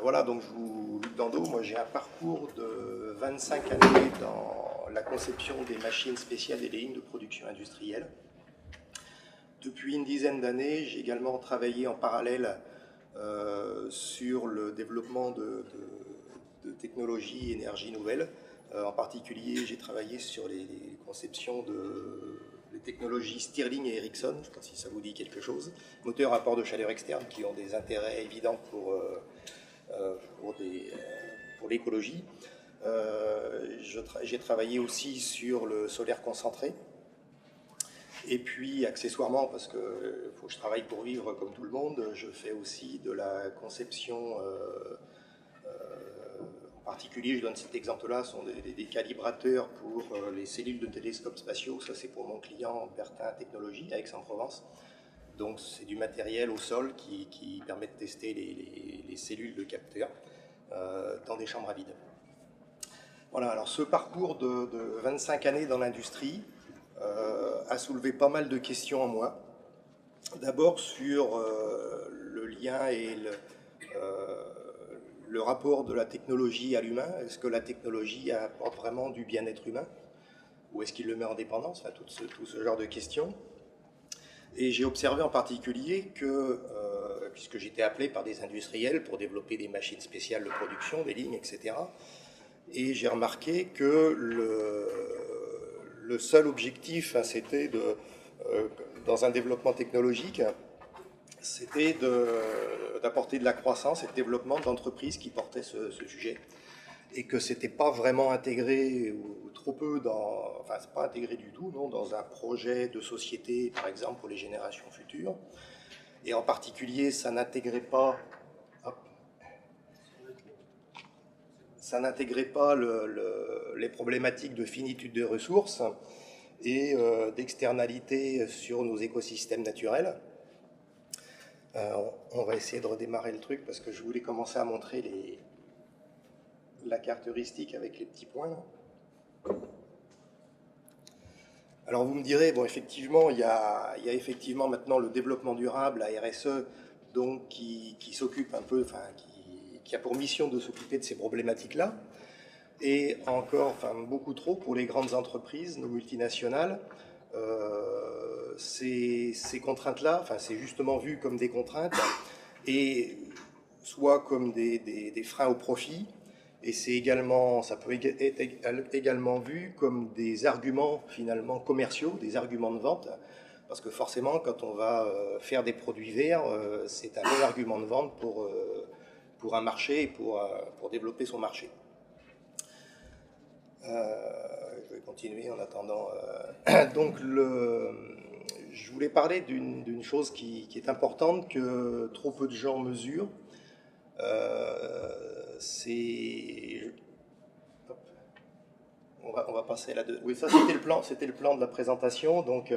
Voilà, donc Luc Dandeau, moi j'ai un parcours de 25 années dans la conception des machines spéciales et des lignes de production industrielle. Depuis une dizaine d'années, j'ai également travaillé en parallèle sur le développement de technologies énergie nouvelles. En particulier, j'ai travaillé sur les conceptions des technologies Stirling et Ericsson, je ne sais pas si ça vous dit quelque chose, moteurs à port de chaleur externe qui ont des intérêts évidents pour l'écologie. J'ai travaillé aussi sur le solaire concentré. Et puis, accessoirement, parce qu'il faut que je travaille pour vivre comme tout le monde, je fais aussi de la conception. En particulier, je donne cet exemple-là, ce sont des calibrateurs pour les cellules de télescopes spatiaux. Ça, c'est pour mon client Bertin Technologies à Aix-en-Provence. Donc, c'est du matériel au sol qui permet de tester les cellules de capteurs dans des chambres à vide. Voilà, alors ce parcours de 25 années dans l'industrie a soulevé pas mal de questions en moi. D'abord sur le lien et le rapport de la technologie à l'humain. Est-ce que la technologie apporte vraiment du bien-être humain? Ou est-ce qu'il le met en dépendance? Enfin, tout ce genre de questions. Et j'ai observé en particulier que, puisque j'étais appelé par des industriels pour développer des machines spéciales de production, des lignes, etc., et j'ai remarqué que le seul objectif, hein, c'était dans un développement technologique, c'était d'apporter de la croissance et de développement d'entreprises qui portaient ce sujet. Et que ce n'était pas vraiment intégré, ou trop peu, enfin, c'est pas intégré du tout, non, dans un projet de société, par exemple, pour les générations futures. Et en particulier, ça n'intégrait pas les problématiques de finitude de ressources et d'externalité sur nos écosystèmes naturels. On va essayer de redémarrer le truc parce que je voulais commencer à montrer la carte heuristique avec les petits points. Alors vous me direz, bon, effectivement, il y a effectivement maintenant le développement durable, la RSE, donc qui s'occupe un peu, enfin, qui a pour mission de s'occuper de ces problématiques-là. Et encore, enfin, beaucoup trop pour les grandes entreprises, nos multinationales, ces contraintes-là, enfin, c'est justement vu comme des contraintes, et soit comme des freins au profit, et c'est également, ça peut être également vu comme des arguments finalement commerciaux, des arguments de vente, parce que forcément, quand on va faire des produits verts, c'est un bon argument de vente pour un marché et pour développer son marché. Je vais continuer en attendant. Donc, je voulais parler d'une chose qui est importante, que trop peu de gens mesurent. On va passer là. Oui, ça c'était le plan de la présentation. Donc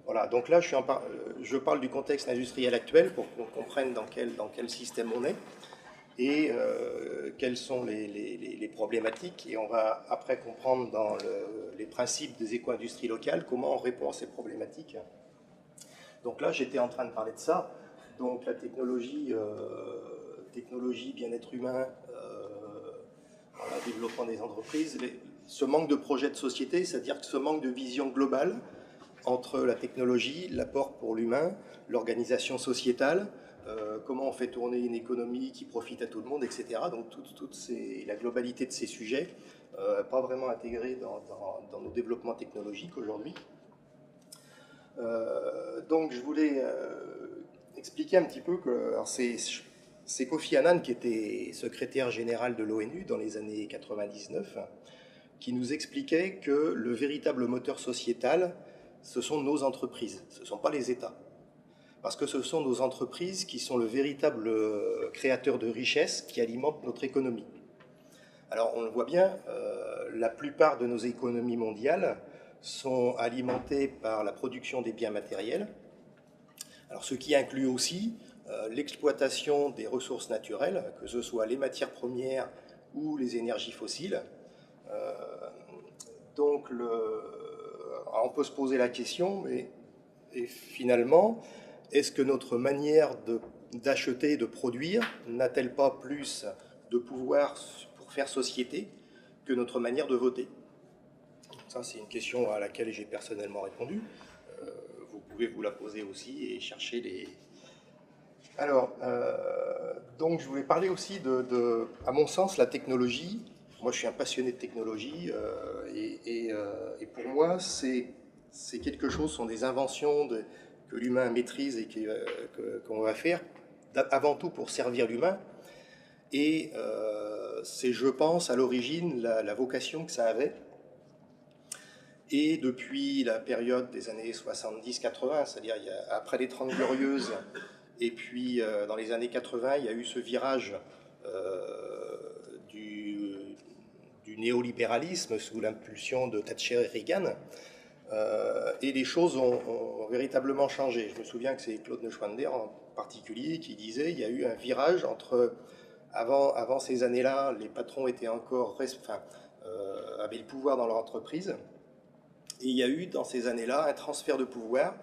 voilà. Donc là, je parle du contexte industriel actuel pour qu'on comprenne dans quel système on est et quelles sont les problématiques. Et on va après comprendre dans les principes des éco-industries locales comment on répond à ces problématiques. Donc là, j'étais en train de parler de ça. Donc la technologie bien-être humain, en développement des entreprises, ce manque de projet de société, c'est-à-dire que ce manque de vision globale entre la technologie, l'apport pour l'humain, l'organisation sociétale, comment on fait tourner une économie qui profite à tout le monde, etc. Donc la globalité de ces sujets, pas vraiment intégrée dans nos développements technologiques aujourd'hui. Donc je voulais expliquer un petit peu que c'est Kofi Annan qui était secrétaire général de l'ONU dans les années 99, qui nous expliquait que le véritable moteur sociétal, ce sont nos entreprises, ce ne sont pas les États. Parce que ce sont nos entreprises qui sont le véritable créateur de richesses qui alimentent notre économie. Alors on le voit bien, la plupart de nos économies mondiales sont alimentées par la production des biens matériels, alors, ce qui inclut aussi l'exploitation des ressources naturelles, que ce soit les matières premières ou les énergies fossiles. Donc, on peut se poser la question, mais finalement, est-ce que notre manière de d'acheter, de produire, n'a-t-elle pas plus de pouvoir pour faire société que notre manière de voter? Ça, c'est une question à laquelle j'ai personnellement répondu. Vous pouvez vous la poser aussi et chercher les... Alors, donc je voulais parler aussi à mon sens, la technologie. Moi, je suis un passionné de technologie et pour moi, c'est quelque chose, ce sont des inventions que l'humain maîtrise et qu'on va faire avant tout pour servir l'humain. Et c'est, je pense, à l'origine la vocation que ça avait. Et depuis la période des années 70-80, c'est-à-dire après les 30 Glorieuses, et puis dans les années 80, il y a eu ce virage du néolibéralisme sous l'impulsion de Thatcher et Reagan, et les choses ont véritablement changé. Je me souviens que c'est Claude Neuschwander en particulier qui disait qu'il y a eu un virage entre... Avant ces années-là, les patrons étaient encore, avaient le pouvoir dans leur entreprise. Et il y a eu dans ces années-là un transfert de pouvoir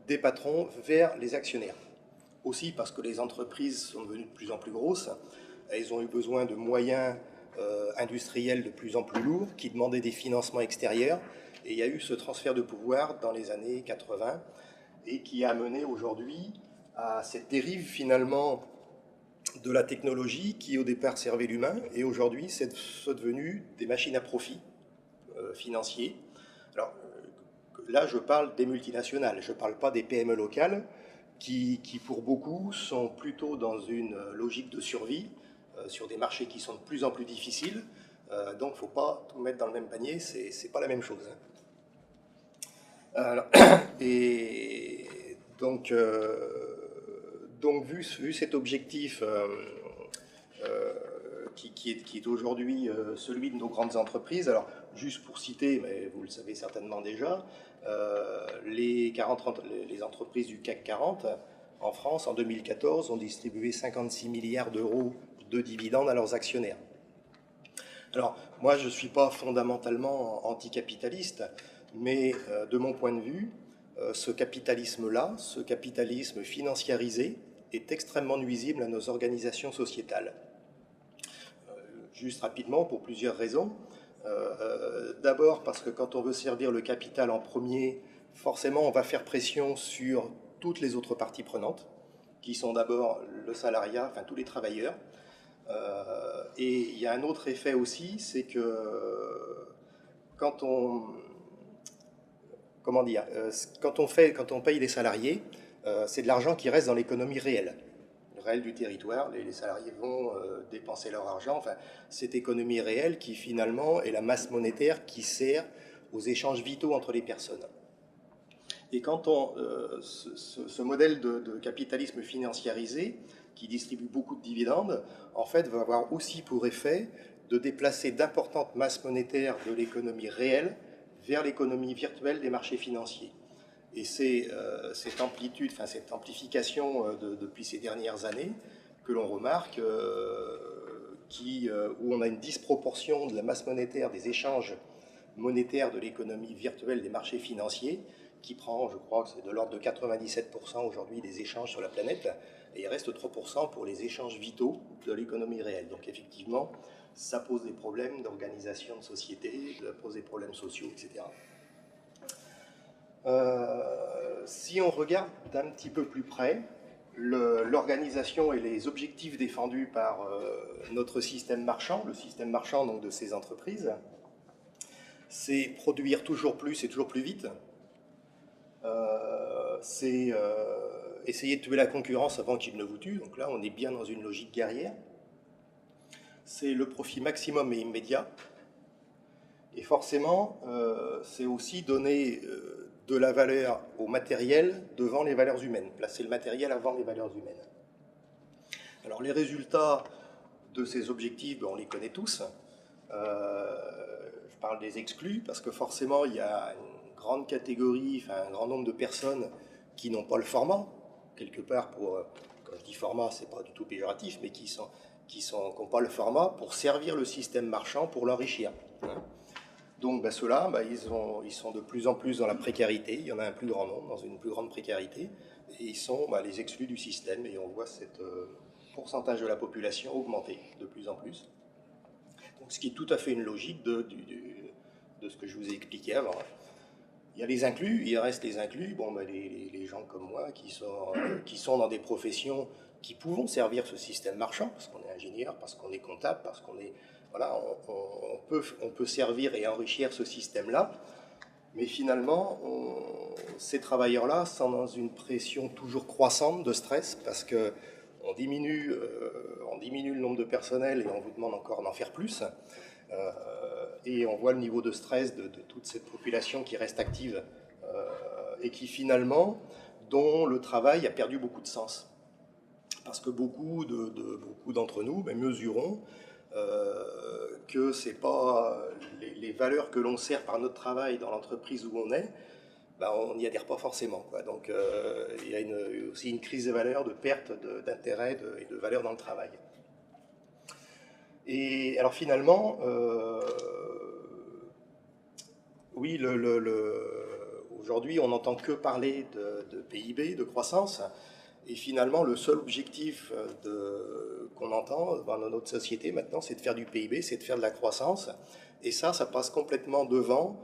des patrons vers les actionnaires. Aussi parce que les entreprises sont devenues de plus en plus grosses, elles ont eu besoin de moyens industriels de plus en plus lourds qui demandaient des financements extérieurs. Et il y a eu ce transfert de pouvoir dans les années 80 et qui a mené aujourd'hui à cette dérive finalement de la technologie qui au départ servait l'humain et aujourd'hui c'est devenu des machines à profit financiers. Alors là je parle des multinationales, je ne parle pas des PME locales qui pour beaucoup sont plutôt dans une logique de survie sur des marchés qui sont de plus en plus difficiles. Donc il ne faut pas tout mettre dans le même panier, c'est pas la même chose. Alors, et donc vu cet objectif qui est aujourd'hui celui de nos grandes entreprises, alors juste pour citer, mais vous le savez certainement déjà, les entreprises du CAC 40 en France en 2014 ont distribué 56 milliards d'euros de dividendes à leurs actionnaires. Alors moi je ne suis pas fondamentalement anticapitaliste, mais de mon point de vue, ce capitalisme-là, ce capitalisme financiarisé, est extrêmement nuisible à nos organisations sociétales. Juste rapidement, pour plusieurs raisons. D'abord parce que quand on veut servir le capital en premier, forcément on va faire pression sur toutes les autres parties prenantes, qui sont d'abord le salariat, enfin tous les travailleurs. Et il y a un autre effet aussi, c'est que quand on paye des salariés, c'est de l'argent qui reste dans l'économie réelle du territoire. Les salariés vont dépenser leur argent. Enfin, cette économie réelle qui finalement est la masse monétaire qui sert aux échanges vitaux entre les personnes. Et quand ce modèle de capitalisme financiarisé qui distribue beaucoup de dividendes, en fait, va avoir aussi pour effet de déplacer d'importantes masses monétaires de l'économie réelle vers l'économie virtuelle des marchés financiers. Et c'est cette amplitude, enfin cette amplification depuis ces dernières années que l'on remarque, où on a une disproportion de la masse monétaire des échanges monétaires de l'économie virtuelle des marchés financiers, qui prend, je crois que c'est de l'ordre de 97% aujourd'hui des échanges sur la planète, et il reste 3% pour les échanges vitaux de l'économie réelle. Donc effectivement, ça pose des problèmes d'organisation de société, ça pose des problèmes sociaux, etc. Si on regarde d'un petit peu plus près l'organisation et les objectifs défendus par notre système marchand, le système marchand donc, de ces entreprises, c'est produire toujours plus et toujours plus vite, c'est essayer de tuer la concurrence avant qu'il ne vous tue, donc là on est bien dans une logique guerrière, c'est le profit maximum et immédiat, et forcément c'est aussi donner de la valeur au matériel devant les valeurs humaines, placer le matériel avant les valeurs humaines. Alors les résultats de ces objectifs, on les connaît tous. Je parle des exclus parce que forcément il y a une grande catégorie, enfin un grand nombre de personnes qui n'ont pas le format, quelque part quand je dis format, c'est pas du tout péjoratif, mais qui n'ont pas le format pour servir le système marchand pour l'enrichir. Donc ceux-là, ils sont de plus en plus dans la précarité, il y en a un plus grand nombre, dans une plus grande précarité, et ils sont les exclus du système, et on voit ce pourcentage de la population augmenter de plus en plus. Donc, ce qui est tout à fait une logique de ce que je vous ai expliqué avant. Il y a les inclus, il reste les inclus, les gens comme moi qui sont dans des professions qui pouvons servir ce système marchand, parce qu'on est ingénieur, parce qu'on est comptable, parce qu'on est... Voilà, on peut servir et enrichir ce système-là, mais finalement, ces travailleurs-là sont dans une pression toujours croissante de stress, parce qu'on diminue, on diminue le nombre de personnel et on vous demande encore d'en faire plus. Et on voit le niveau de stress de toute cette population qui reste active et qui finalement, dont le travail a perdu beaucoup de sens. Parce que beaucoup d'entre nous mesurons que ce n'est pas les valeurs que l'on sert par notre travail dans l'entreprise où on est, on n'y adhère pas forcément, quoi. Donc il y a aussi une crise des valeurs, de perte d'intérêt et de valeur dans le travail. Et alors finalement, oui, aujourd'hui on n'entend que parler de PIB, de croissance, et finalement le seul objectif qu'on entend dans notre société maintenant, c'est de faire du PIB, c'est de faire de la croissance, et ça passe complètement devant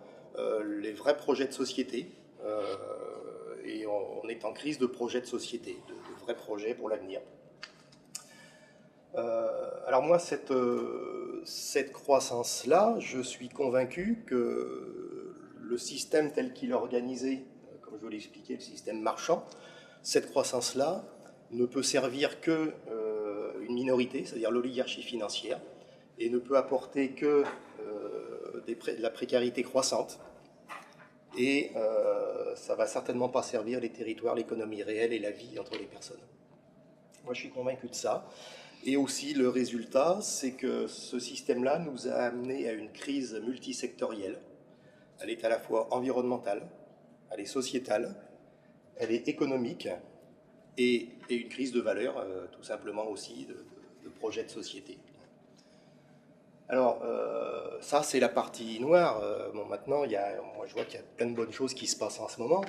les vrais projets de société, et on est en crise de projets de société, de vrais projets pour l'avenir. Alors moi, cette croissance-là, je suis convaincu que le système tel qu'il est organisé, comme je vous l'ai expliqué, le système marchand, cette croissance-là ne peut servir que une minorité, c'est-à-dire l'oligarchie financière, et ne peut apporter que de la précarité croissante. Et ça ne va certainement pas servir les territoires, l'économie réelle et la vie entre les personnes. Moi, je suis convaincu de ça. Et aussi, le résultat, c'est que ce système-là nous a amené à une crise multisectorielle. Elle est à la fois environnementale, elle est sociétale, elle est économique et une crise de valeurs, tout simplement aussi, de projets de société. Alors, ça, c'est la partie noire. Maintenant, moi, je vois qu'il y a plein de bonnes choses qui se passent en ce moment.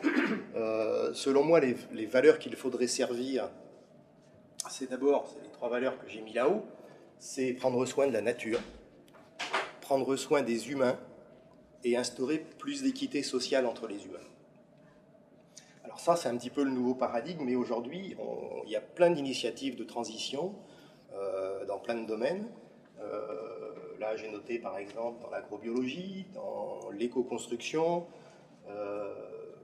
Selon moi, les valeurs qu'il faudrait servir, c'est d'abord les 3 valeurs que j'ai mis là-haut, c'est prendre soin de la nature, prendre soin des humains et instaurer plus d'équité sociale entre les humains. Alors ça, c'est un petit peu le nouveau paradigme, mais aujourd'hui, il y a plein d'initiatives de transition dans plein de domaines. Là, j'ai noté par exemple dans l'agrobiologie, dans l'éco-construction,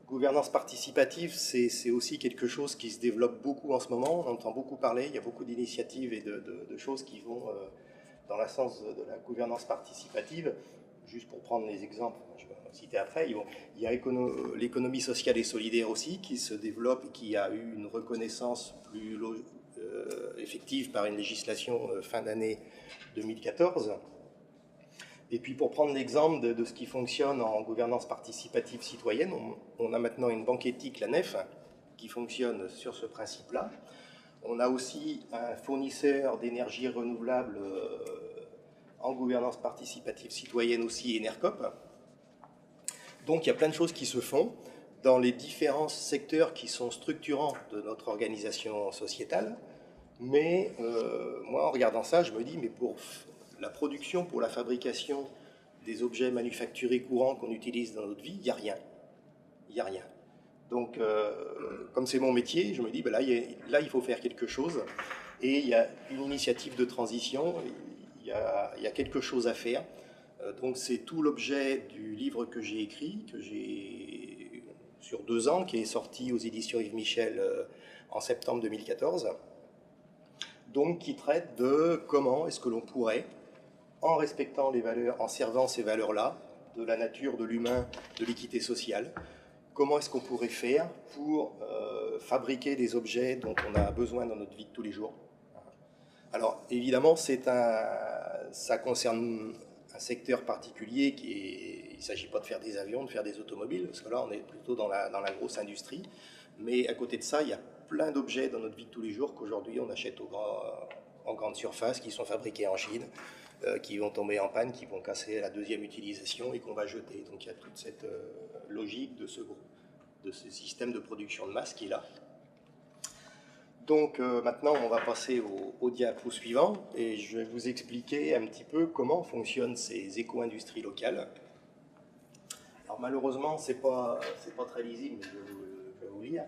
gouvernance participative, c'est aussi quelque chose qui se développe beaucoup en ce moment. On entend beaucoup parler, il y a beaucoup d'initiatives et de choses qui vont dans le sens de la gouvernance participative. Juste pour prendre les exemples, je vais en citer après, il y a l'économie sociale et solidaire aussi qui se développe et qui a eu une reconnaissance plus effective par une législation fin d'année 2014. Et puis pour prendre l'exemple de ce qui fonctionne en gouvernance participative citoyenne, on a maintenant une banque éthique, la NEF, qui fonctionne sur ce principe-là. On a aussi un fournisseur d'énergie renouvelable en gouvernance participative citoyenne aussi, Enercop. Donc il y a plein de choses qui se font dans les différents secteurs qui sont structurants de notre organisation sociétale. Mais moi, en regardant ça, je me dis, mais pour la production, pour la fabrication des objets manufacturés courants qu'on utilise dans notre vie, il n'y a rien. Il n'y a rien. Donc, comme c'est mon métier, je me dis, là, il faut faire quelque chose. Et il y a une initiative de transition, il y a quelque chose à faire. Donc, c'est tout l'objet du livre que j'ai écrit, sur 2 ans, qui est sorti aux éditions Yves Michel en septembre 2014. Donc, qui traite de comment est-ce que l'on pourrait, en respectant les valeurs, en servant ces valeurs-là, de la nature, de l'humain, de l'équité sociale, comment est-ce qu'on pourrait faire pour fabriquer des objets dont on a besoin dans notre vie de tous les jours. Alors, évidemment, ça concerne un secteur particulier il ne s'agit pas de faire des avions, de faire des automobiles, parce que là, on est plutôt dans la grosse industrie. Mais à côté de ça, il y a plein d'objets dans notre vie de tous les jours qu'aujourd'hui, on achète en grande surface, qui sont fabriqués en Chine, qui vont tomber en panne, qui vont casser à la deuxième utilisation et qu'on va jeter. Donc il y a toute cette logique de ce système de production de masse qui est là. Donc maintenant, on va passer au diapo suivant et je vais vous expliquer un petit peu comment fonctionnent ces éco-industries locales. Alors malheureusement, c'est pas très lisible, mais je vais vous lire.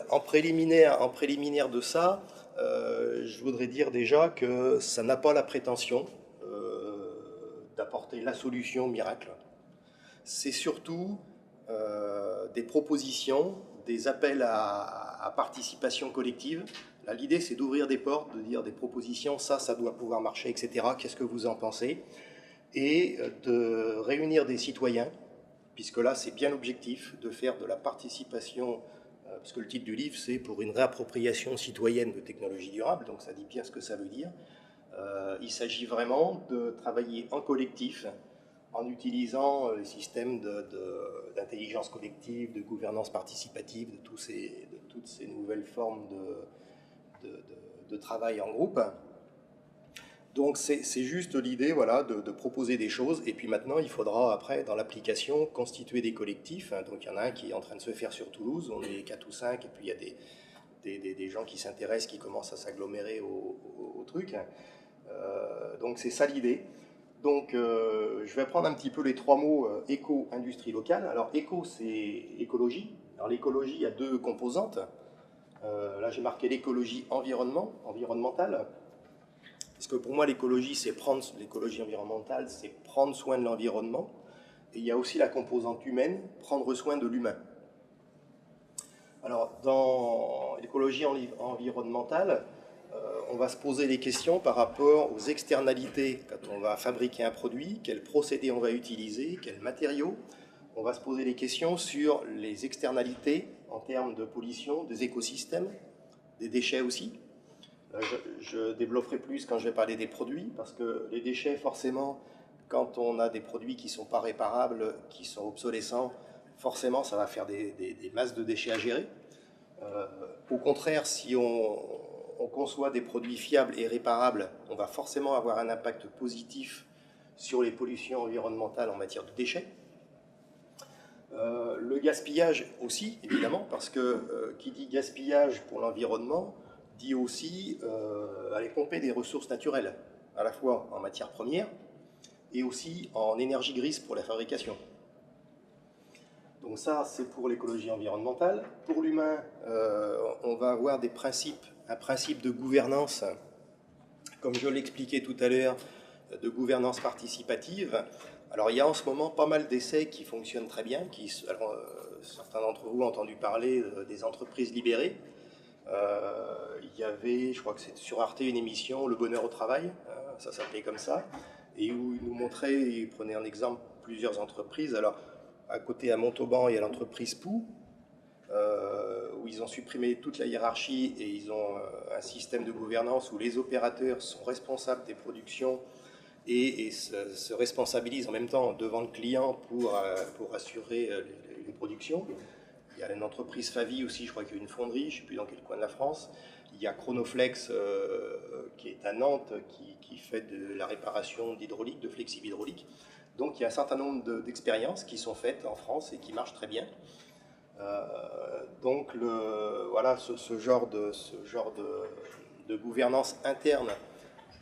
En préliminaire de ça, je voudrais dire déjà que ça n'a pas la prétention d'apporter la solution miracle. C'est surtout des propositions, des appels à participation collective. Là, l'idée, c'est d'ouvrir des portes, de dire des propositions, ça doit pouvoir marcher, etc. Qu'est-ce que vous en pensez? Et de réunir des citoyens, puisque là, c'est bien l'objectif, de faire de la participation, parce que le titre du livre, c'est pour une réappropriation citoyenne de technologies durables, donc ça dit bien ce que ça veut dire. Il s'agit vraiment de travailler en collectif, en utilisant les systèmes d'intelligence collective, de gouvernance participative, de toutes ces nouvelles formes de travail en groupe. Donc c'est juste l'idée, voilà, de proposer des choses, et puis maintenant il faudra après, dans l'application, constituer des collectifs. Donc il y en a un qui est en train de se faire sur Toulouse, on est 4 ou 5, et puis il y a des gens qui s'intéressent, qui commencent à s'agglomérer au truc. Donc c'est ça l'idée. Donc je vais prendre un petit peu les trois mots éco, industrie locale. Alors éco, c'est écologie. Alors l'écologie, il y a deux composantes. Là j'ai marqué l'écologie environnementale. Parce que pour moi l'écologie environnementale, c'est prendre soin de l'environnement. Et il y a aussi la composante humaine, prendre soin de l'humain. Alors dans l'écologie environnementale, on va se poser des questions par rapport aux externalités quand on va fabriquer un produit, quels procédés on va utiliser, quels matériaux. On va se poser des questions sur les externalités en termes de pollution des écosystèmes, des déchets aussi. Je développerai plus quand je vais parler des produits, parce que les déchets, forcément, quand on a des produits qui ne sont pas réparables, qui sont obsolescents, forcément, ça va faire des masses de déchets à gérer. Au contraire, si on conçoit des produits fiables et réparables, on va forcément avoir un impact positif sur les pollutions environnementales en matière de déchets. Le gaspillage aussi, évidemment, parce que qui dit gaspillage pour l'environnement, dit aussi aller pomper des ressources naturelles, à la fois en matière première et aussi en énergie grise pour la fabrication. Donc ça, c'est pour l'écologie environnementale. Pour l'humain, on va avoir un principe de gouvernance, comme je l'expliquais tout à l'heure, de gouvernance participative. Alors il y a en ce moment pas mal d'essais qui fonctionnent très bien. Certains d'entre vous ont entendu parler des entreprises libérées. Il y avait, je crois que c'est sur Arte, une émission, Le Bonheur au Travail, ça s'appelait comme ça, et où il nous montrait, il prenait en exemple plusieurs entreprises. Alors, à côté, à Montauban, il y a l'entreprise Pou, où ils ont supprimé toute la hiérarchie et ils ont un système de gouvernance où les opérateurs sont responsables des productions et se responsabilisent en même temps devant le client pour assurer les productions. Il y a une entreprise Favi aussi, je crois qu'il y a une fonderie, je ne sais plus dans quel coin de la France. Il y a Chronoflex qui est à Nantes, qui fait de la réparation d'hydraulique, de flexible hydraulique. Donc il y a un certain nombre d'expériences qui sont faites en France et qui marchent très bien. Donc voilà, ce genre de gouvernance interne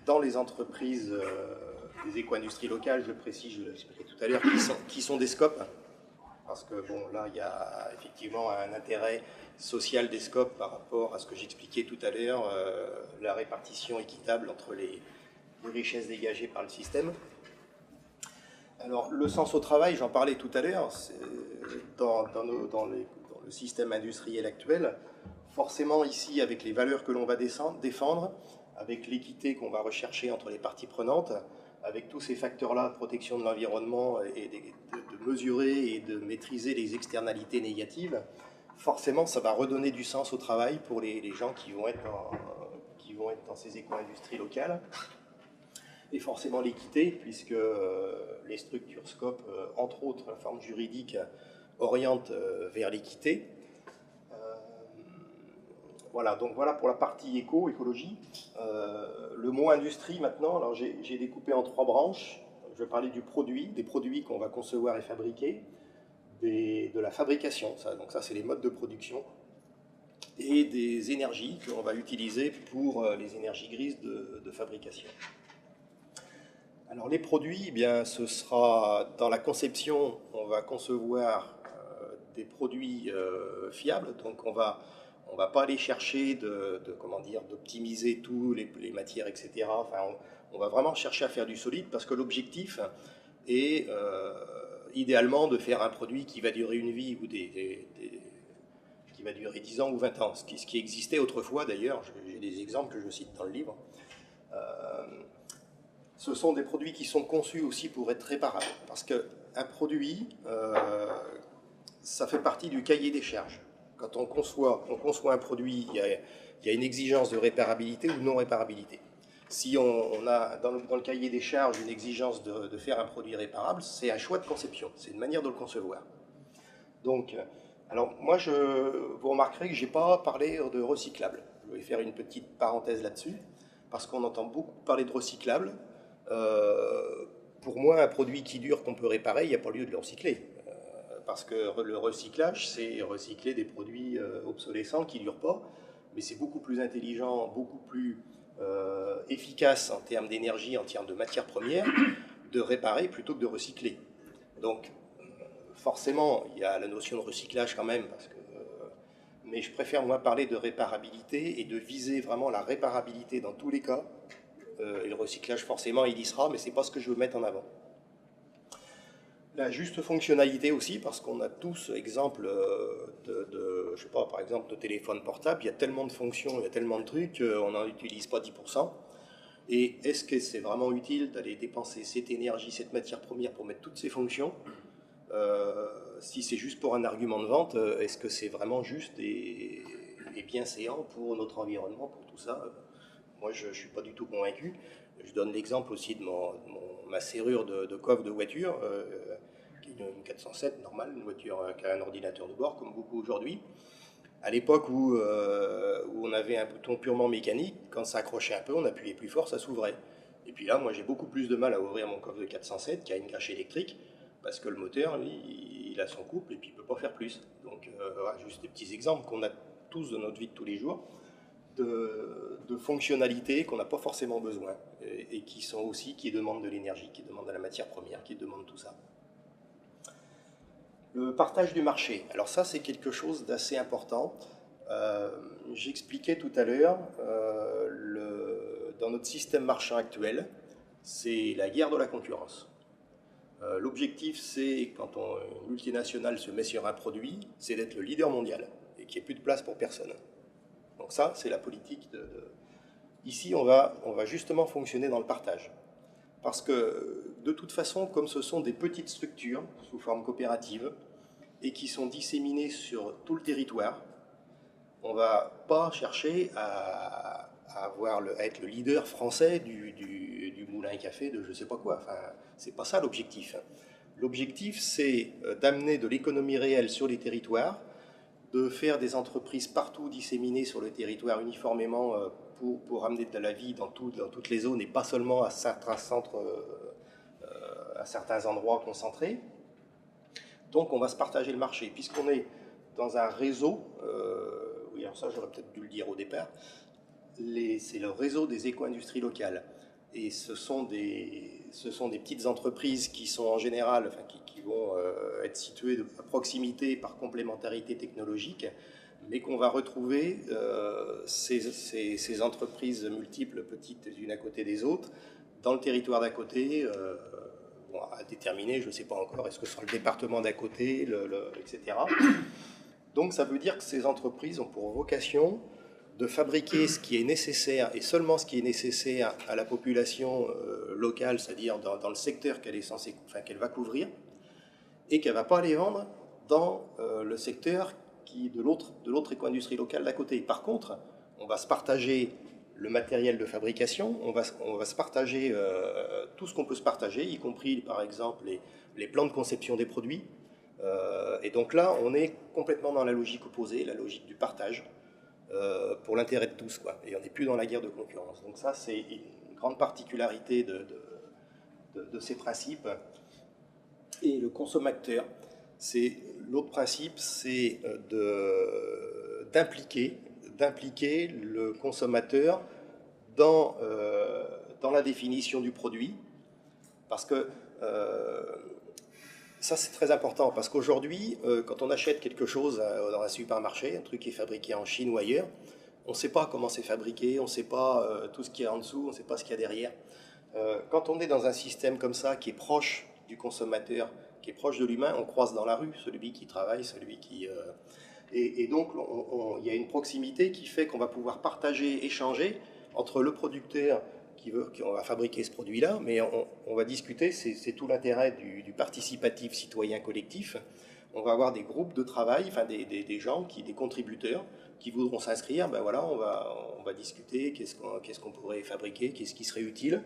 dans les entreprises des éco-industries locales, je le précise, je l'expliquais tout à l'heure, qui sont des scopes. Parce que bon, là, il y a effectivement un intérêt social des scopes par rapport à ce que j'expliquais tout à l'heure, la répartition équitable entre les richesses dégagées par le système. Alors, le sens au travail, j'en parlais tout à l'heure, dans le système industriel actuel, forcément ici, avec les valeurs que l'on va défendre, avec l'équité qu'on va rechercher entre les parties prenantes, avec tous ces facteurs-là de protection de l'environnement et de mesurer et de maîtriser les externalités négatives, forcément, ça va redonner du sens au travail pour les gens qui vont être dans ces éco-industries locales. Et forcément l'équité, puisque les structures scopes, entre autres la forme juridique, orientent vers l'équité. Voilà, donc voilà pour la partie écologie. Le mot industrie maintenant, alors j'ai découpé en 3 branches. Je vais parler du produit, des produits qu'on va concevoir et fabriquer, de la fabrication, donc ça c'est les modes de production, et des énergies qu'on va utiliser pour les énergies grises de fabrication. Alors les produits, eh bien, ce sera dans la conception, on va concevoir des produits fiables, donc on va pas aller chercher comment dire, d'optimiser tous les matières, etc. Enfin, on va vraiment chercher à faire du solide parce que l'objectif est idéalement de faire un produit qui va durer une vie ou qui va durer 10 ans ou 20 ans, ce qui existait autrefois d'ailleurs. J'ai des exemples que je cite dans le livre. Ce sont des produits qui sont conçus aussi pour être réparables, parce qu'un produit, ça fait partie du cahier des charges. Quand on conçoit un produit, il y a une exigence de réparabilité ou de non-réparabilité. Si on a dans le cahier des charges une exigence de faire un produit réparable, c'est un choix de conception, c'est une manière de le concevoir. Donc, alors moi, vous remarquerez que je n'ai pas parlé de recyclable. Je vais faire une petite parenthèse là-dessus, parce qu'on entend beaucoup parler de recyclable. Pour moi, un produit qui dure, qu'on peut réparer, il n'y a pas lieu de le recycler. Parce que le recyclage, c'est recycler des produits obsolescents qui ne durent pas, mais c'est beaucoup plus intelligent, beaucoup plus efficace en termes d'énergie, en termes de matières premières, de réparer plutôt que de recycler. Donc, forcément, il y a la notion de recyclage quand même, mais je préfère moi parler de réparabilité et de viser vraiment la réparabilité dans tous les cas. Et le recyclage, forcément, il y sera, mais ce n'est pas ce que je veux mettre en avant. La juste fonctionnalité aussi, parce qu'on a tous exemple je sais pas, par exemple, de téléphone portable, il y a tellement de fonctions, il y a tellement de trucs, on n'en utilise pas 10%. Et est-ce que c'est vraiment utile d'aller dépenser cette énergie, cette matière première pour mettre toutes ces fonctions? Si c'est juste pour un argument de vente, est-ce que c'est vraiment juste et bienséant pour notre environnement, pour tout ça? Moi, je ne suis pas du tout convaincu. Je donne l'exemple aussi de ma serrure de coffre de voiture, qui est une 407 normale, une voiture qui a un ordinateur de bord, comme beaucoup aujourd'hui. À l'époque où on avait un bouton purement mécanique, quand ça accrochait un peu, on appuyait plus fort, ça s'ouvrait. Et puis là, moi, j'ai beaucoup plus de mal à ouvrir mon coffre de 407 qui a une grèche électrique, parce que le moteur, lui, il a son couple et puis il ne peut pas faire plus. Donc, voilà, juste des petits exemples qu'on a tous dans notre vie de tous les jours, de fonctionnalités qu'on n'a pas forcément besoin et qui demandent de l'énergie, qui demandent de la matière première, qui demandent tout ça. Le partage du marché. Alors ça, c'est quelque chose d'assez important. J'expliquais tout à l'heure, dans notre système marchand actuel, c'est la guerre de la concurrence. L'objectif, c'est, quand une multinationale se met sur un produit, c'est d'être le leader mondial et qu'il n'y ait plus de place pour personne. Donc ça, c'est la politique Ici, on va justement fonctionner dans le partage. Parce que, de toute façon, comme ce sont des petites structures, sous forme coopérative, et qui sont disséminées sur tout le territoire, on ne va pas chercher à être le leader français du moulin à café, de je ne sais pas quoi. Enfin, c'est pas ça l'objectif. L'objectif, c'est d'amener de l'économie réelle sur les territoires, de faire des entreprises partout disséminées sur le territoire uniformément pour amener de la vie dans toutes les zones et pas seulement à certains centres, à certains endroits concentrés. Donc on va se partager le marché. Puisqu'on est dans un réseau, oui, alors ça j'aurais peut-être dû le dire au départ, c'est le réseau des éco-industries locales. Et ce sont des petites entreprises qui sont en général, enfin, qui vont être situées à proximité par complémentarité technologique, mais qu'on va retrouver ces entreprises multiples, petites les unes à côté des autres, dans le territoire d'à côté, à déterminer, je ne sais pas encore, est-ce que ce sera le département d'à côté, etc. Donc ça veut dire que ces entreprises ont pour vocation de fabriquer ce qui est nécessaire et seulement ce qui est nécessaire à la population locale, c'est-à-dire dans le secteur qu'elle va couvrir, et qu'elle ne va pas aller vendre dans le secteur de l'autre éco-industrie locale d'à côté. Par contre, on va se partager le matériel de fabrication, on va se partager tout ce qu'on peut se partager, y compris par exemple les plans de conception des produits. Et donc là, on est complètement dans la logique opposée, la logique du partage. pour l'intérêt de tous, quoi. Et on n'est plus dans la guerre de concurrence. Donc ça, c'est une grande particularité de ces principes. Et le consommateur, c'est l'autre principe, c'est d'impliquer le consommateur dans la définition du produit, parce que ça c'est très important, parce qu'aujourd'hui, quand on achète quelque chose dans un supermarché, un truc qui est fabriqué en Chine ou ailleurs, on ne sait pas comment c'est fabriqué, on ne sait pas tout ce qu'il y a en dessous, on ne sait pas ce qu'il y a derrière. Quand on est dans un système comme ça, qui est proche du consommateur, qui est proche de l'humain, on croise dans la rue celui qui travaille, celui qui... et donc, il y a une proximité qui fait qu'on va pouvoir partager, échanger entre le producteur qu'on va fabriquer ce produit-là, mais on va discuter, c'est tout l'intérêt du participatif citoyen collectif. On va avoir des groupes de travail, enfin des gens, des contributeurs, qui voudront s'inscrire. Ben voilà, on va discuter, qu'est-ce qu'on pourrait fabriquer, qu'est-ce qui serait utile.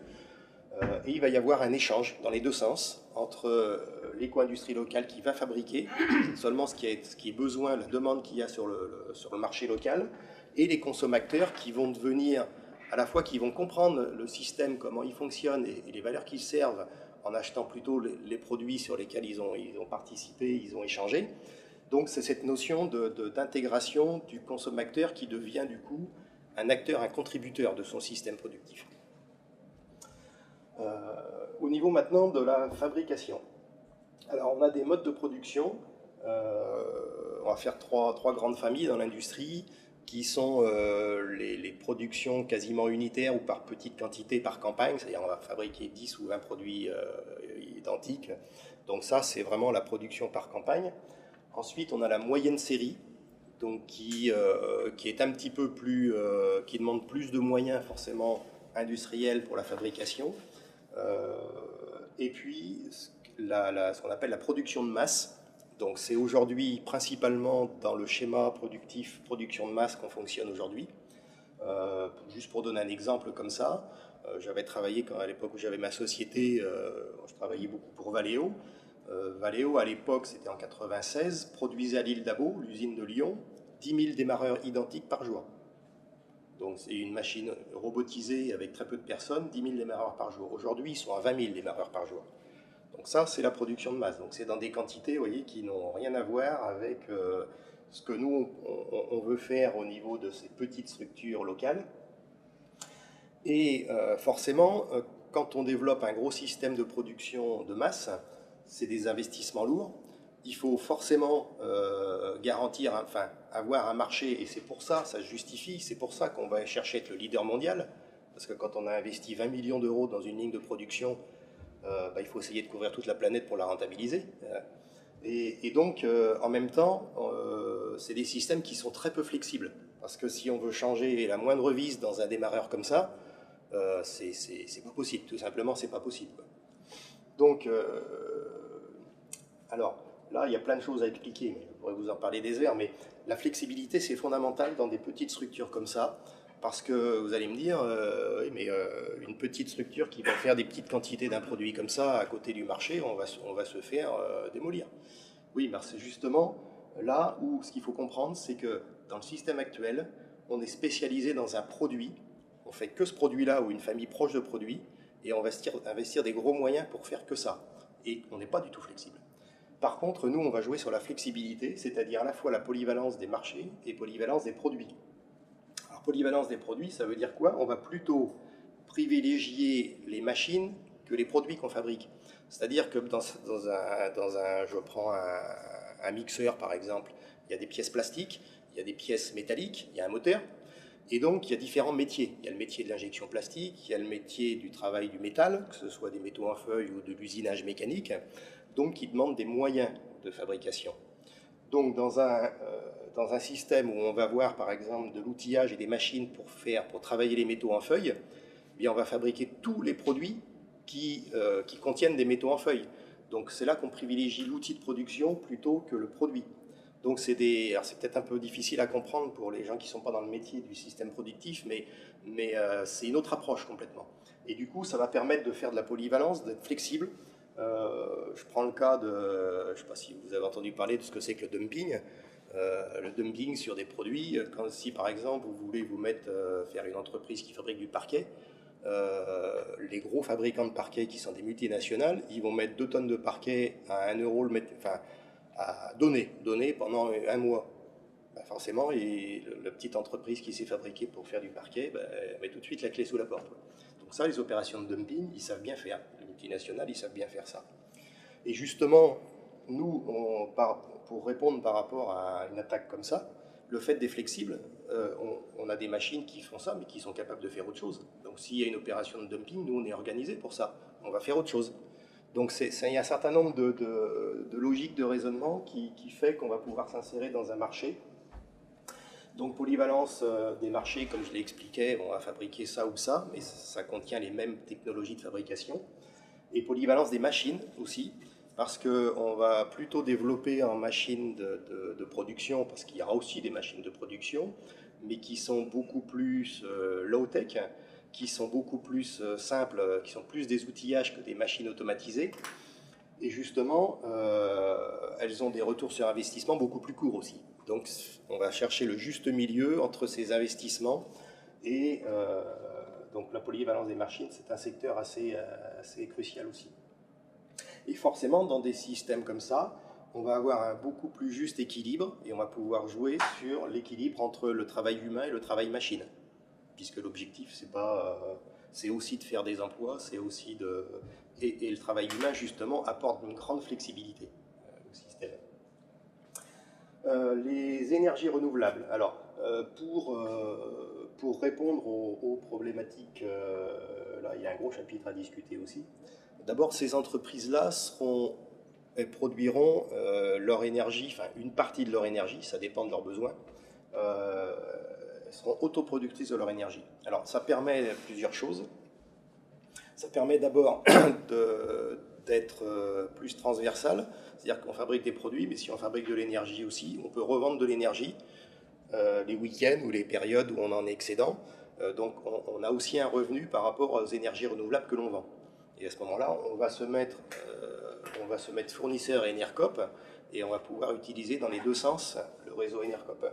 Et il va y avoir un échange dans les deux sens entre l'éco-industrie locale qui va fabriquer seulement ce qui est besoin, la demande qu'il y a sur le marché local, et les consommateurs qui vont devenir, à la fois qui vont comprendre le système, comment il fonctionne et les valeurs qu'ils servent en achetant plutôt les produits sur lesquels ils ont participé, ils ont échangé. Donc c'est cette notion d'intégration du consommateur qui devient du coup un acteur, un contributeur de son système productif. Au niveau maintenant de la fabrication. Alors on a des modes de production, on va faire trois grandes familles dans l'industrie, qui sont les productions quasiment unitaires ou par petite quantité par campagne, c'est-à-dire on va fabriquer 10 ou 20 produits identiques. Donc ça c'est vraiment la production par campagne. Ensuite on a la moyenne série, donc qui est un petit peu plus, qui demande plus de moyens forcément industriels pour la fabrication. Et puis ce qu'on appelle la production de masse. Donc c'est aujourd'hui principalement dans le schéma productif production de masse qu'on fonctionne aujourd'hui. Juste pour donner un exemple comme ça, j'avais travaillé à l'époque où j'avais ma société, je travaillais beaucoup pour Valeo. Valeo à l'époque, c'était en 96, produisait à l'île d'Abo, l'usine de Lyon, 10 000 démarreurs identiques par jour. Donc c'est une machine robotisée avec très peu de personnes, 10 000 démarreurs par jour. Aujourd'hui, ils sont à 20 000 démarreurs par jour. Donc ça, c'est la production de masse. Donc c'est dans des quantités, vous voyez, qui n'ont rien à voir avec ce que nous, on veut faire au niveau de ces petites structures locales. Et forcément, quand on développe un gros système de production de masse, c'est des investissements lourds. Il faut forcément garantir, enfin, avoir un marché, et c'est pour ça, ça se justifie, c'est pour ça qu'on va chercher à être le leader mondial, parce que quand on a investi 20 millions d'euros dans une ligne de production, il faut essayer de couvrir toute la planète pour la rentabiliser. Et donc, en même temps, c'est des systèmes qui sont très peu flexibles, parce que si on veut changer la moindre vis dans un démarreur comme ça, c'est pas possible, tout simplement, c'est pas possible. Donc, alors, là, il y a plein de choses à expliquer, mais je pourrais vous en parler des heures, mais la flexibilité, c'est fondamental dans des petites structures comme ça, parce que vous allez me dire, oui, mais une petite structure qui va faire des petites quantités d'un produit comme ça à côté du marché, on va se faire démolir. Oui, mais c'est justement là où ce qu'il faut comprendre, c'est que dans le système actuel, on est spécialisé dans un produit, on fait que ce produit-là ou une famille proche de produits, et on va investir des gros moyens pour faire que ça. Et on n'est pas du tout flexible. Par contre, nous, on va jouer sur la flexibilité, c'est-à-dire à la fois la polyvalence des marchés et polyvalence des produits. Alors, polyvalence des produits, ça veut dire quoi? On va plutôt privilégier les machines que les produits qu'on fabrique. C'est-à-dire que je prends un mixeur, par exemple, il y a des pièces plastiques, il y a des pièces métalliques, il y a un moteur, et donc il y a différents métiers. Il y a le métier de l'injection plastique, il y a le métier du travail du métal, que ce soit des métaux en feuille ou de l'usinage mécanique, donc qui demandent des moyens de fabrication. Donc dans un système où on va avoir par exemple de l'outillage et des machines pour travailler les métaux en feuille, eh bien on va fabriquer tous les produits qui contiennent des métaux en feuille. Donc c'est là qu'on privilégie l'outil de production plutôt que le produit. Donc c'est peut-être un peu difficile à comprendre pour les gens qui ne sont pas dans le métier du système productif, mais c'est une autre approche complètement. Et du coup, ça va permettre de faire de la polyvalence, d'être flexible. Je prends le cas je ne sais pas si vous avez entendu parler de ce que c'est que le dumping. le dumping sur des produits. Si par exemple vous voulez vous mettre faire une entreprise qui fabrique du parquet, les gros fabricants de parquet qui sont des multinationales, ils vont mettre 2 tonnes de parquet à 1 euro à donner pendant un mois. Ben forcément, la petite entreprise qui s'est fabriquée pour faire du parquet, ben, elle met tout de suite la clé sous la porte. Donc ça, les opérations de dumping, ils savent bien faire. Les multinationales, ils savent bien faire ça. Et justement, nous, pour répondre par rapport à une attaque comme ça, le fait des flexibles, on a des machines qui font ça, mais qui sont capables de faire autre chose. Donc s'il y a une opération de dumping, nous, on est organisé pour ça. On va faire autre chose. Donc il y a un certain nombre de logiques de raisonnement qui fait qu'on va pouvoir s'insérer dans un marché. Donc polyvalence des marchés, comme je l'ai expliqué, on va fabriquer ça ou ça, mais ça contient les mêmes technologies de fabrication. Et polyvalence des machines aussi, parce qu'on va plutôt développer en machines de production, parce qu'il y aura aussi des machines de production, mais qui sont beaucoup plus low-tech, qui sont beaucoup plus simples, qui sont plus des outillages que des machines automatisées. Et justement, elles ont des retours sur investissement beaucoup plus courts aussi. Donc on va chercher le juste milieu entre ces investissements et donc la polyvalence des machines, c'est un secteur assez crucial aussi. Et forcément, dans des systèmes comme ça, on va avoir un beaucoup plus juste équilibre et on va pouvoir jouer sur l'équilibre entre le travail humain et le travail machine. Puisque l'objectif, c'est aussi de faire des emplois, c'est aussi de... Et le travail humain, justement, apporte une grande flexibilité au système. Les énergies renouvelables. Alors, pour répondre aux problématiques, là, il y a un gros chapitre à discuter aussi. D'abord, ces entreprises-là produiront leur énergie, enfin une partie de leur énergie, ça dépend de leurs besoins, elles seront autoproductrices de leur énergie. Alors, ça permet plusieurs choses. Ça permet d'abord d'être plus transversal, c'est-à-dire qu'on fabrique des produits, mais si on fabrique de l'énergie aussi, on peut revendre de l'énergie les week-ends ou les périodes où on en est excédent. Donc on a aussi un revenu par rapport aux énergies renouvelables que l'on vend. Et à ce moment-là, on va se mettre fournisseur Enercop et on va pouvoir utiliser dans les deux sens le réseau Enercop.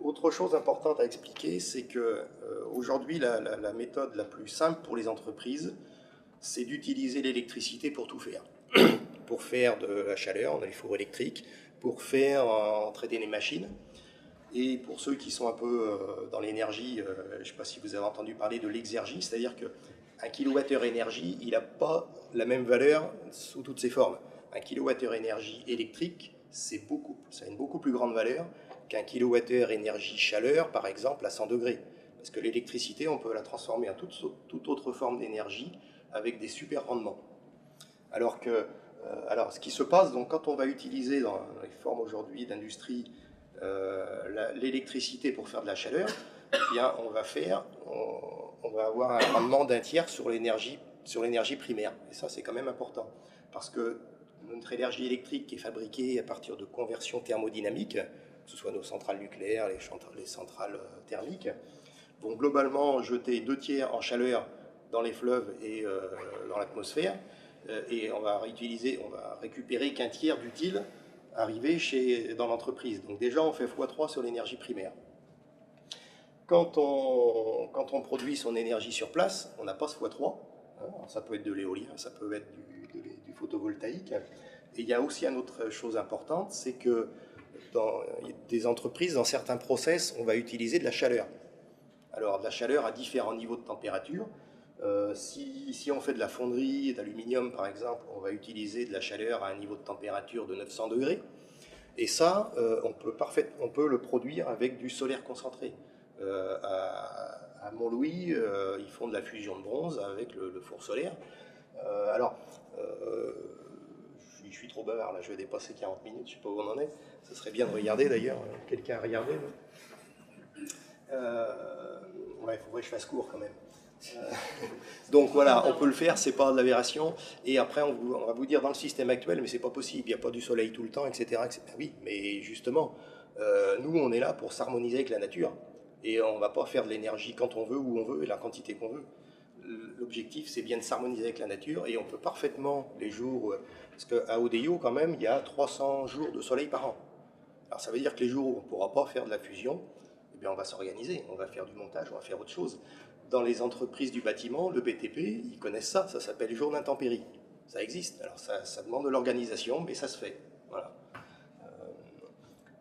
Autre chose importante à expliquer, c'est que aujourd'hui la méthode la plus simple pour les entreprises, c'est d'utiliser l'électricité pour tout faire. Pour faire de la chaleur, on a les fours électriques, pour faire traiter les machines. Et pour ceux qui sont un peu dans l'énergie, je ne sais pas si vous avez entendu parler de l'exergie, c'est-à-dire qu'un kilowattheure énergie, il n'a pas la même valeur sous toutes ses formes. Un kilowattheure énergie électrique, ça a une beaucoup plus grande valeur qu'un kilowattheure énergie chaleur, par exemple, à 100 degrés. Parce que l'électricité, on peut la transformer en toute autre forme d'énergie avec des super rendements. Alors, ce qui se passe, donc, quand on va utiliser dans les formes aujourd'hui d'industrie l'électricité pour faire de la chaleur, eh bien, on va avoir un rendement d'un tiers sur l'énergie primaire. Et ça, c'est quand même important. Parce que notre énergie électrique qui est fabriquée à partir de conversions thermodynamiques, que ce soit nos centrales nucléaires, les centrales thermiques, vont globalement jeter 2 tiers en chaleur dans les fleuves et dans l'atmosphère, et on va récupérer qu'un tiers d'utile arrivé dans l'entreprise. Donc déjà, on fait x3 sur l'énergie primaire. Quand on produit son énergie sur place, on n'a pas ce x3. Alors, ça peut être de l'éolien, ça peut être du photovoltaïque. Et il y a aussi une autre chose importante, c'est que dans des entreprises, dans certains process, on va utiliser de la chaleur. Alors, de la chaleur à différents niveaux de température. Si on fait de la fonderie d'aluminium, par exemple, on va utiliser de la chaleur à un niveau de température de 900 degrés. Et ça, on peut le produire avec du solaire concentré. À Montlouis, ils font de la fusion de bronze avec le four solaire. Je suis trop bavard, là, je vais dépasser 40 minutes, je ne sais pas où on en est. Ça serait bien de regarder d'ailleurs. Quelqu'un a regardé? Ouais, il faudrait que je fasse court quand même. Donc voilà, on peut le faire, c'est pas de l'aberration. Et après, on va vous dire dans le système actuel, mais c'est pas possible, il n'y a pas du soleil tout le temps, etc. etc. Oui, mais justement, nous, on est là pour s'harmoniser avec la nature. Et on va pas faire de l'énergie quand on veut, où on veut, et la quantité qu'on veut. l'objectif, c'est bien de s'harmoniser avec la nature, et on peut parfaitement, les jours, parce qu'à Odeo, quand même, il y a 300 jours de soleil par an. Alors ça veut dire que les jours où on ne pourra pas faire de la fusion, eh bien on va s'organiser, on va faire du montage, on va faire autre chose. Dans les entreprises du bâtiment, le BTP, ils connaissent ça, ça s'appelle jour d'intempérie. Ça existe, alors ça demande de l'organisation, mais ça se fait. Voilà.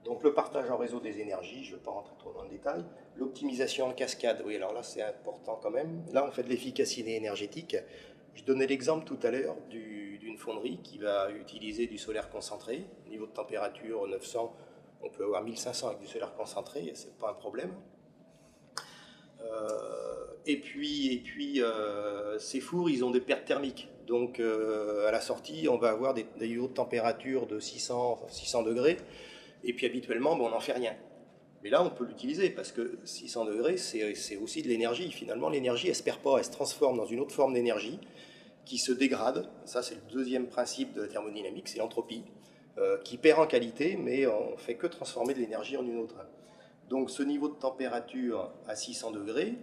Donc le partage en réseau des énergies, je ne vais pas rentrer trop dans le détail. L'optimisation en cascade, oui, alors là c'est important quand même. Là on fait de l'efficacité énergétique. Je donnais l'exemple tout à l'heure d'une fonderie qui va utiliser du solaire concentré. Niveau de température 900, on peut avoir 1500 avec du solaire concentré, c'est pas un problème. Et puis ces fours, ils ont des pertes thermiques. Donc à la sortie, on va avoir des niveaux de température de 600 degrés. Et puis habituellement, on n'en fait rien. Mais là, on peut l'utiliser parce que 600 degrés, c'est aussi de l'énergie. Finalement, l'énergie, elle ne se perd pas, elle se transforme dans une autre forme d'énergie qui se dégrade. Ça, c'est le deuxième principe de la thermodynamique, c'est l'entropie, qui perd en qualité, mais on ne fait que transformer de l'énergie en une autre. Donc ce niveau de température à 600 degrés,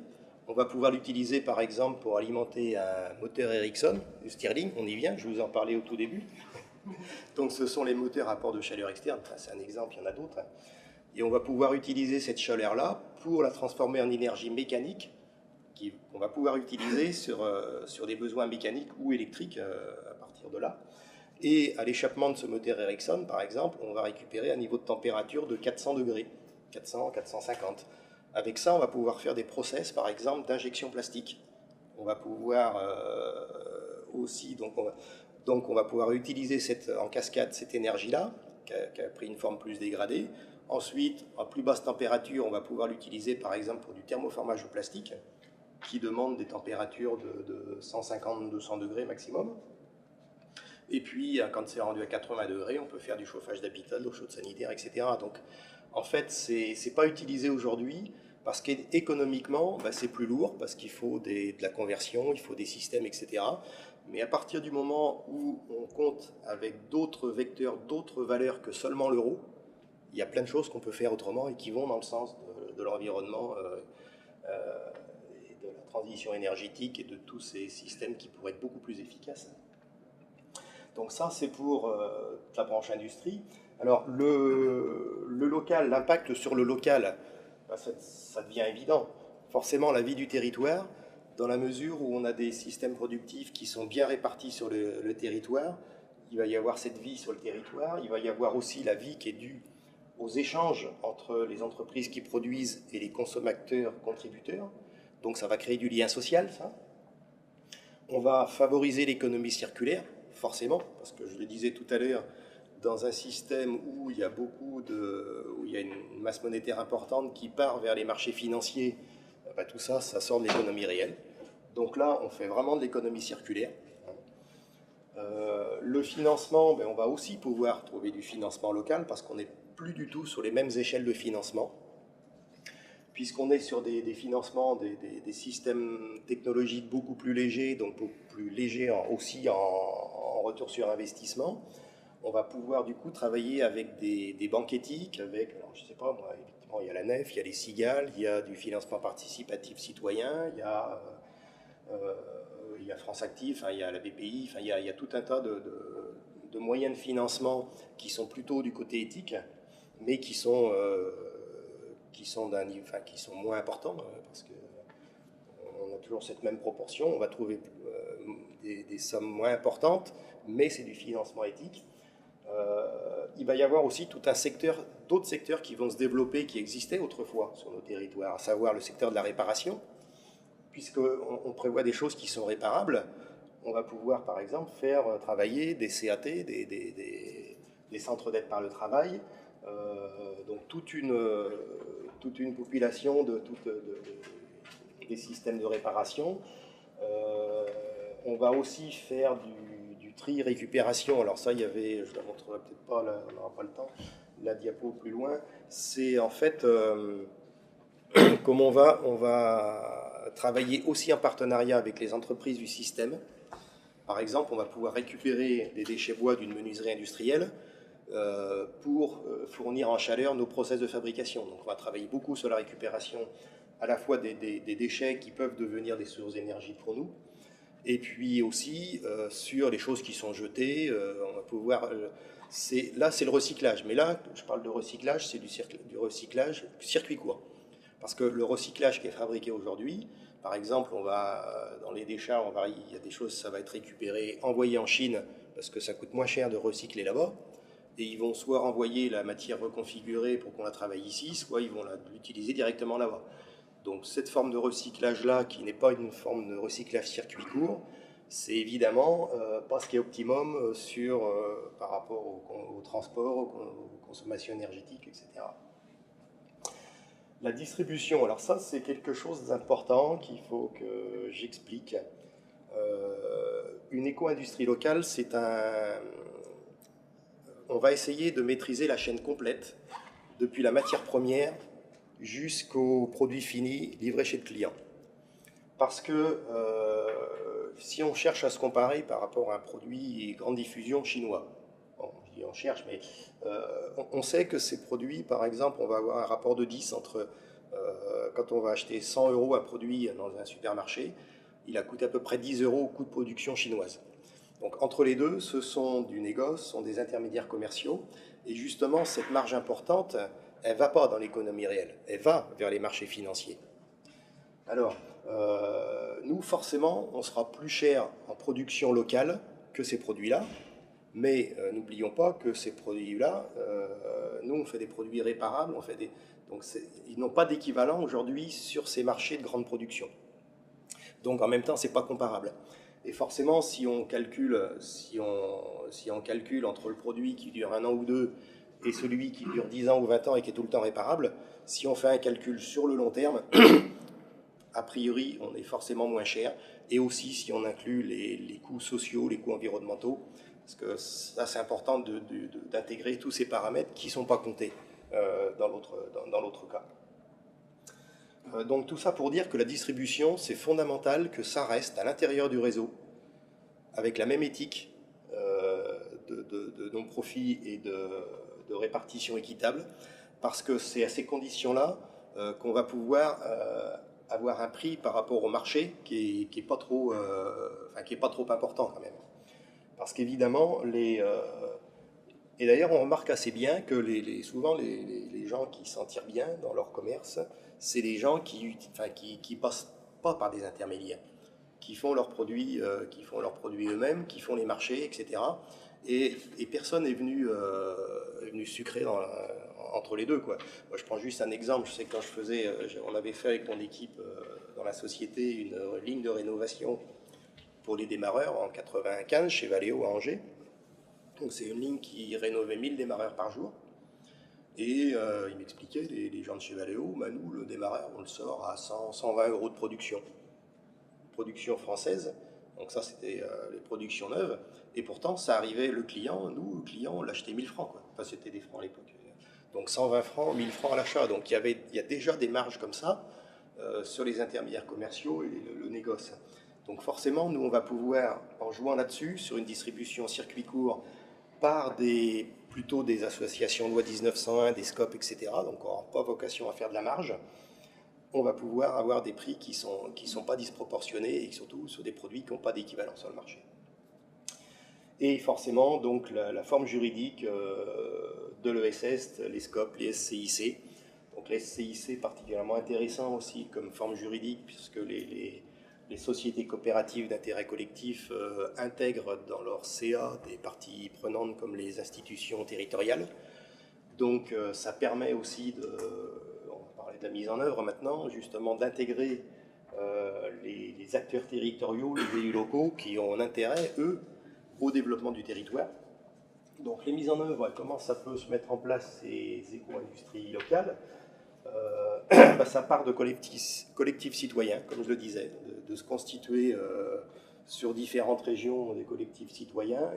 on va pouvoir l'utiliser par exemple pour alimenter un moteur Ericsson, du Stirling, on y vient, je vous en parlais au tout début. Donc ce sont les moteurs à port de chaleur externe, enfin, c'est un exemple, il y en a d'autres. Et on va pouvoir utiliser cette chaleur-là pour la transformer en énergie mécanique qu'on va pouvoir utiliser sur des besoins mécaniques ou électriques à partir de là. Et à l'échappement de ce moteur Ericsson, par exemple, on va récupérer un niveau de température de 400 degrés, 400, 450. Avec ça, on va pouvoir faire des process, par exemple, d'injection plastique. On va pouvoir aussi, donc on va pouvoir utiliser en cascade cette énergie-là, qui a pris une forme plus dégradée. Ensuite, à plus basse température, on va pouvoir l'utiliser, par exemple, pour du thermoformage au plastique, qui demande des températures de 150-200 degrés maximum. Et puis, quand c'est rendu à 80 degrés, on peut faire du chauffage d'habitat, de l'eau chaude sanitaire, etc. Donc, en fait, c'est pas utilisé aujourd'hui parce qu'économiquement, c'est plus lourd, parce qu'il faut de la conversion, il faut des systèmes, etc. Mais à partir du moment où on compte avec d'autres vecteurs, d'autres valeurs que seulement l'euro, il y a plein de choses qu'on peut faire autrement et qui vont dans le sens de l'environnement et de la transition énergétique et de tous ces systèmes qui pourraient être beaucoup plus efficaces. Donc ça, c'est pour la branche industrie. Alors, le local, l'impact sur le local, ça devient évident. Forcément, la vie du territoire, dans la mesure où on a des systèmes productifs qui sont bien répartis sur le territoire, il va y avoir cette vie sur le territoire, il va y avoir aussi la vie qui est due aux échanges entre les entreprises qui produisent et les consommateurs contributeurs. Donc ça va créer du lien social, ça. On va favoriser l'économie circulaire, forcément, parce que je le disais tout à l'heure, dans un système où il y a où il y a une masse monétaire importante qui part vers les marchés financiers, tout ça, ça sort de l'économie réelle. Donc là, on fait vraiment de l'économie circulaire. Le financement, on va aussi pouvoir trouver du financement local parce qu'on n'est plus du tout sur les mêmes échelles de financement, puisqu'on est sur des financements, des systèmes technologiques beaucoup plus légers, donc beaucoup plus légers aussi en retour sur investissement. On va pouvoir du coup travailler avec des banques éthiques, avec, alors, je sais pas moi, effectivement, il y a la NEF, il y a les Cigales, il y a du financement participatif citoyen, il y a France Active, il y a la BPI, il y a tout un tas de moyens de financement qui sont plutôt du côté éthique, mais qui sont moins importants, parce qu'on a toujours cette même proportion, on va trouver des sommes moins importantes, mais c'est du financement éthique. Il va y avoir aussi tout un secteur, d'autres secteurs qui vont se développer, qui existaient autrefois sur nos territoires, à savoir le secteur de la réparation, puisqu'on prévoit des choses qui sont réparables. On va pouvoir, par exemple, faire travailler des CAT, des centres d'aide par le travail, donc toute une population des systèmes de réparation. On va aussi faire du tri récupération. Alors ça, il y avait, je ne la montrerai peut-être pas, là, on n'aura pas le temps, la diapo plus loin. C'est en fait comment on va travailler aussi en partenariat avec les entreprises du système. Par exemple, on va pouvoir récupérer des déchets bois d'une menuiserie industrielle pour fournir en chaleur nos process de fabrication. Donc on va travailler beaucoup sur la récupération à la fois des déchets qui peuvent devenir des sources d'énergie pour nous, et puis aussi sur les choses qui sont jetées, on va pouvoir... là, c'est le recyclage, mais là, je parle de recyclage, c'est du recyclage circuit court. Parce que le recyclage qui est fabriqué aujourd'hui, par exemple, dans les décharges, il y a des choses, ça va être récupéré, envoyé en Chine, parce que ça coûte moins cher de recycler là-bas, et ils vont soit renvoyer la matière reconfigurée pour qu'on la travaille ici, soit ils vont l'utiliser directement là-bas. Donc cette forme de recyclage-là, qui n'est pas une forme de recyclage circuit court, c'est évidemment pas ce qui est optimum par rapport au transport, aux consommations énergétiques, etc. La distribution, alors ça c'est quelque chose d'important qu'il faut que j'explique. Une éco-industrie locale, on va essayer de maîtriser la chaîne complète, depuis la matière première jusqu'au produit fini livré chez le client. Parce que si on cherche à se comparer par rapport à un produit grande diffusion chinois, bon, je dis on cherche, mais on sait que ces produits, par exemple, on va avoir un rapport de 10 entre, quand on va acheter 100 € un produit dans un supermarché, il a coûté à peu près 10 € au coût de production chinoise. Donc entre les deux, ce sont du négoce, ce sont des intermédiaires commerciaux, et justement cette marge importante, elle ne va pas dans l'économie réelle, elle va vers les marchés financiers. Alors, nous, forcément, on sera plus cher en production locale que ces produits-là, mais n'oublions pas que ces produits-là, nous, on fait des produits réparables, donc ils n'ont pas d'équivalent aujourd'hui sur ces marchés de grande production. Donc en même temps, ce n'est pas comparable. Et forcément, si on calcule entre le produit qui dure 1 an ou 2 et celui qui dure 10 ans ou 20 ans et qui est tout le temps réparable, si on fait un calcul sur le long terme, a priori, on est forcément moins cher. Et aussi, si on inclut les coûts sociaux, les coûts environnementaux, parce que ça, c'est important d'intégrer tous ces paramètres qui ne sont pas comptés dans l'autre cas. Donc tout ça pour dire que la distribution, c'est fondamental que ça reste à l'intérieur du réseau, avec la même éthique de non-profit et de répartition équitable, parce que c'est à ces conditions-là qu'on va pouvoir avoir un prix par rapport au marché qui est pas trop important quand même. Parce qu'évidemment, et d'ailleurs on remarque assez bien que souvent les gens qui s'en tirent bien dans leur commerce, c'est les gens qui passent pas par des intermédiaires, qui font leurs produits eux-mêmes, qui font les marchés, etc. Et personne n'est venu sucrer entre les deux, quoi. Moi, je prends juste un exemple. Je sais que quand on avait fait avec mon équipe dans la société une ligne de rénovation pour les démarreurs en 95 chez Valeo à Angers. Donc c'est une ligne qui rénovait 1000 démarreurs par jour. Et il m'expliquait, les gens de chez Valeo, nous, le démarreur, on le sort à 120 € de production française. Donc ça, c'était les productions neuves. Et pourtant, ça arrivait, le client, on l'achetait 1000 francs, quoi. Enfin, c'était des francs à l'époque. Donc 120 francs, 1000 francs à l'achat. Donc il y a déjà des marges comme ça sur les intermédiaires commerciaux et le négoce. Donc forcément, nous, on va pouvoir, en jouant là-dessus, sur une distribution circuit court, par plutôt des associations loi 1901, des SCOP, etc., donc on n'aura pas vocation à faire de la marge, on va pouvoir avoir des prix qui sont pas disproportionnés et surtout sur des produits qui n'ont pas d'équivalent sur le marché. Et forcément, donc, la forme juridique de l'ESS, les SCOP, les SCIC. Donc les SCIC particulièrement intéressant aussi comme forme juridique, puisque les sociétés coopératives d'intérêt collectif intègrent dans leur CA des parties prenantes comme les institutions territoriales. Donc ça permet aussi on va parler de la mise en œuvre maintenant, justement d'intégrer les acteurs territoriaux, les élus locaux qui ont un intérêt, eux, au développement du territoire. Donc les mises en œuvre, comment ça peut se mettre en place ces éco-industries locales ça part de collectifs citoyens, comme je le disais, de se constituer sur différentes régions des collectifs citoyens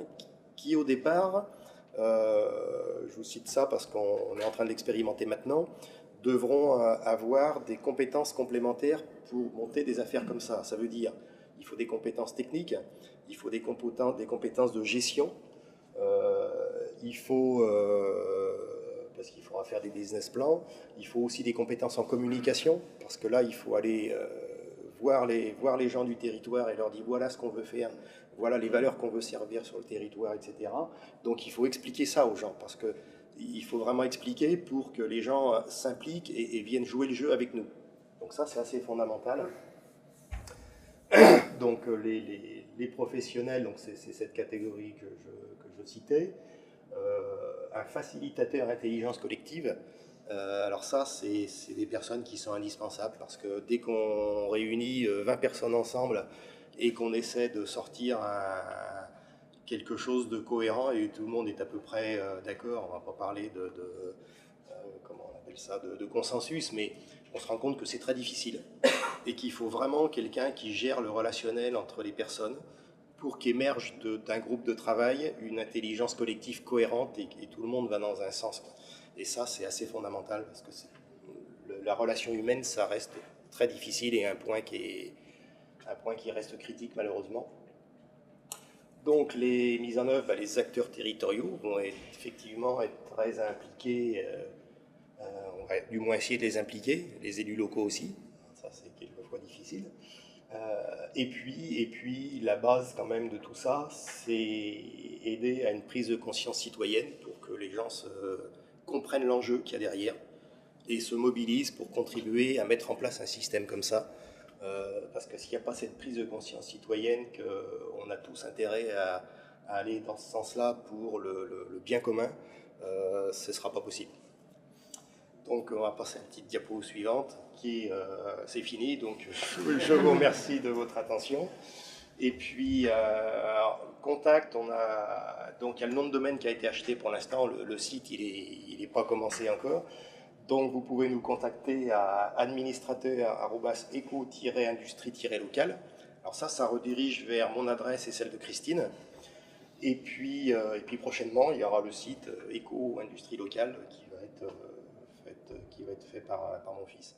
qui au départ, je vous cite ça parce qu'on est en train de l'expérimenter maintenant, devront avoir des compétences complémentaires pour monter des affaires comme ça. Ça veut dire il faut des compétences techniques, il faut des compétences de gestion, il faut... parce qu'il faudra faire des business plans. Il faut aussi des compétences en communication, parce que là, il faut aller voir les gens du territoire et leur dire voilà ce qu'on veut faire, voilà les valeurs qu'on veut servir sur le territoire, etc. Donc il faut expliquer ça aux gens, parce que il faut vraiment expliquer pour que les gens s'impliquent et viennent jouer le jeu avec nous. Donc ça, c'est assez fondamental. Donc les professionnels, donc c'est cette catégorie que je citais. Un facilitateur intelligence collective. Alors ça, c'est des personnes qui sont indispensables, parce que dès qu'on réunit 20 personnes ensemble et qu'on essaie de sortir quelque chose de cohérent et tout le monde est à peu près d'accord, on ne va pas parler comment on appelle ça, de consensus, mais on se rend compte que c'est très difficile et qu'il faut vraiment quelqu'un qui gère le relationnel entre les personnes pour qu'émerge d'un groupe de travail une intelligence collective cohérente et tout le monde va dans un sens. Et ça, c'est assez fondamental, parce que la relation humaine, ça reste très difficile et un point qui reste critique malheureusement. Donc les mises en œuvre, les acteurs territoriaux vont effectivement être très impliqués, on va du moins essayer de les impliquer, les élus locaux aussi, ça c'est quelquefois difficile. Et puis la base quand même de tout ça, c'est aider à une prise de conscience citoyenne pour que les gens comprennent l'enjeu qu'il y a derrière et se mobilisent pour contribuer à mettre en place un système comme ça. Parce que s'il n'y a pas cette prise de conscience citoyenne, qu'on a tous intérêt à aller dans ce sens-là pour le bien commun, ce ne sera pas possible. Donc on va passer à la petite diapo suivante, c'est fini, donc je vous remercie de votre attention. Et puis, contact, donc il y a le nom de domaine qui a été acheté pour l'instant, le site il n'est pas commencé encore. Donc vous pouvez nous contacter à administrateur@eco-industrie-local. Alors ça redirige vers mon adresse et celle de Christine. Et puis prochainement, il y aura le site Éco-Industrie Locale qui va être fait par mon fils.